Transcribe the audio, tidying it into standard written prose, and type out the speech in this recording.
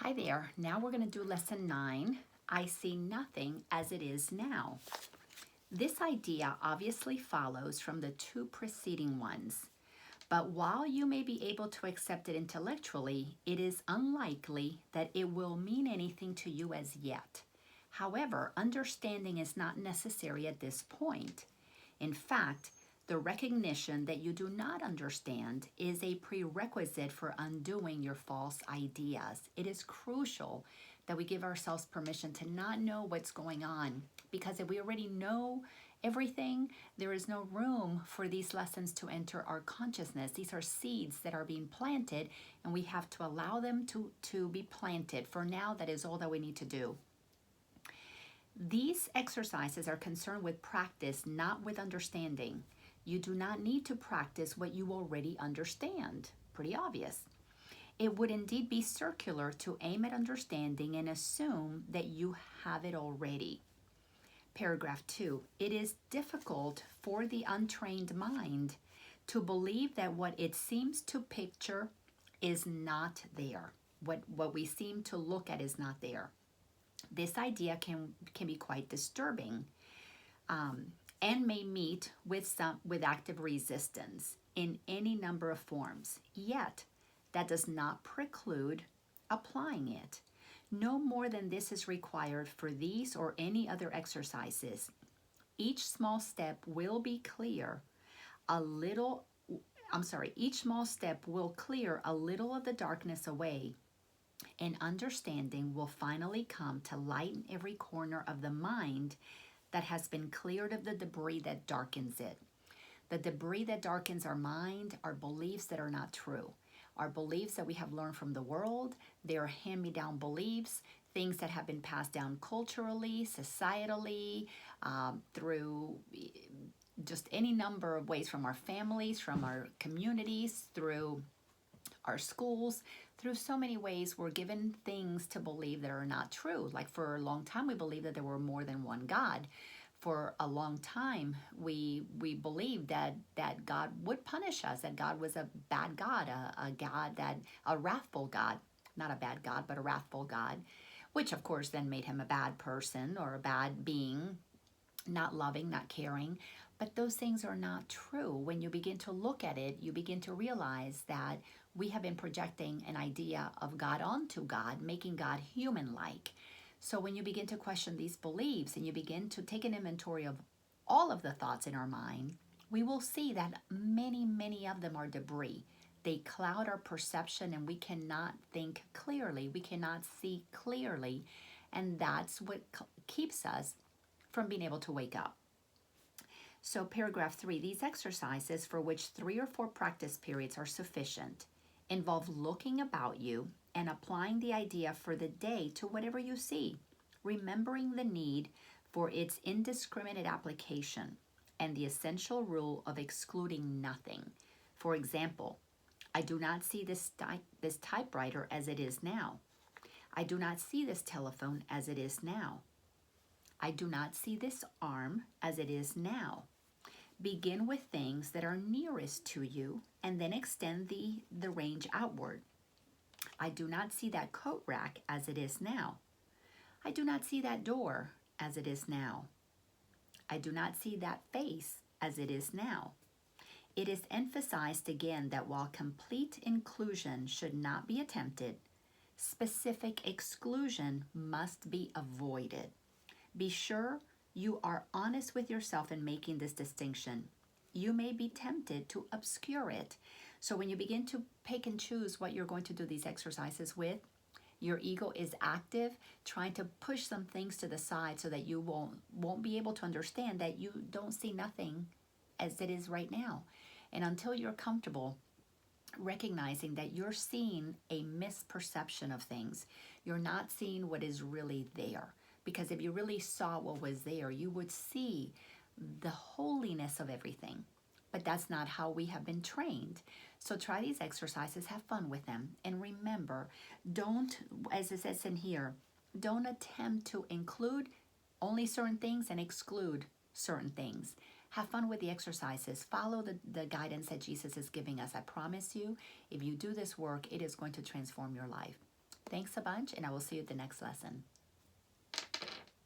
Hi there. Now we're going to do lesson 9. I see nothing as it is now. This idea obviously follows from the two preceding ones. But while you may be able to accept it intellectually, it is unlikely that it will mean anything to you as yet. However, understanding is not necessary at this point. In fact, the recognition that you do not understand is a prerequisite for undoing your false ideas. It is crucial that we give ourselves permission to not know what's going on, because if we already know everything, there is no room for these lessons to enter our consciousness. These are seeds that are being planted, and we have to allow them to be planted. For now, that is all that we need to do. These exercises are concerned with practice, not with understanding. You do not need to practice what you already understand. Pretty obvious. It would indeed be circular to aim at understanding and assume that you have it already. Paragraph 2. It is difficult for the untrained mind to believe that what it seems to picture is not there. What we seem to look at is not there. This idea can be quite disturbing and may meet with active resistance in any number of forms. Yet, that does not preclude applying it. No more than this is required for these or any other exercises. Each small step will be clear each small step will clear a little of the darkness away, and understanding will finally come to lighten every corner of the mind that has been cleared of the debris that darkens it. The debris that darkens our mind are beliefs that are not true. Our beliefs that we have learned from the world, they are hand-me-down beliefs, things that have been passed down culturally, societally, through just any number of ways, from our families, from our communities, through our schools. Through so many ways, we're given things to believe that are not true. Like, for a long time, we believed that there were more than one God. For a long time, we believed that God would punish us, that God was a bad God, a wrathful God. Not a bad God, but a wrathful God, which of course then made him a bad person or a bad being, not loving, not caring. But those things are not true. When you begin to look at it, you begin to realize that we have been projecting an idea of God onto God, making God human-like. So when you begin to question these beliefs and you begin to take an inventory of all of the thoughts in our mind, we will see that many, many of them are debris. They cloud our perception, and we cannot think clearly. We cannot see clearly. And that's what keeps us from being able to wake up. So paragraph 3, these exercises, for which 3 or 4 practice periods are sufficient, involve looking about you and applying the idea for the day to whatever you see, remembering the need for its indiscriminate application and the essential rule of excluding nothing. For example, I do not see this typewriter as it is now. I do not see this telephone as it is now. I do not see this arm as it is now. Begin with things that are nearest to you and then extend the range outward. I do not see that coat rack as it is now. I do not see that door as it is now. I do not see that face as it is now. It is emphasized again that while complete inclusion should not be attempted, specific exclusion must be avoided. Be sure you are honest with yourself in making this distinction. You may be tempted to obscure it. So when you begin to pick and choose what you're going to do these exercises with, your ego is active, trying to push some things to the side so that you won't be able to understand that you don't see nothing as it is right now. And until you're comfortable recognizing that you're seeing a misperception of things, you're not seeing what is really there. Because if you really saw what was there, you would see the holiness of everything. But that's not how we have been trained. So try these exercises, have fun with them. And remember, don't, as it says in here, don't attempt to include only certain things and exclude certain things. Have fun with the exercises. Follow the guidance that Jesus is giving us. I promise you, if you do this work, it is going to transform your life. Thanks a bunch, and I will see you at the next lesson.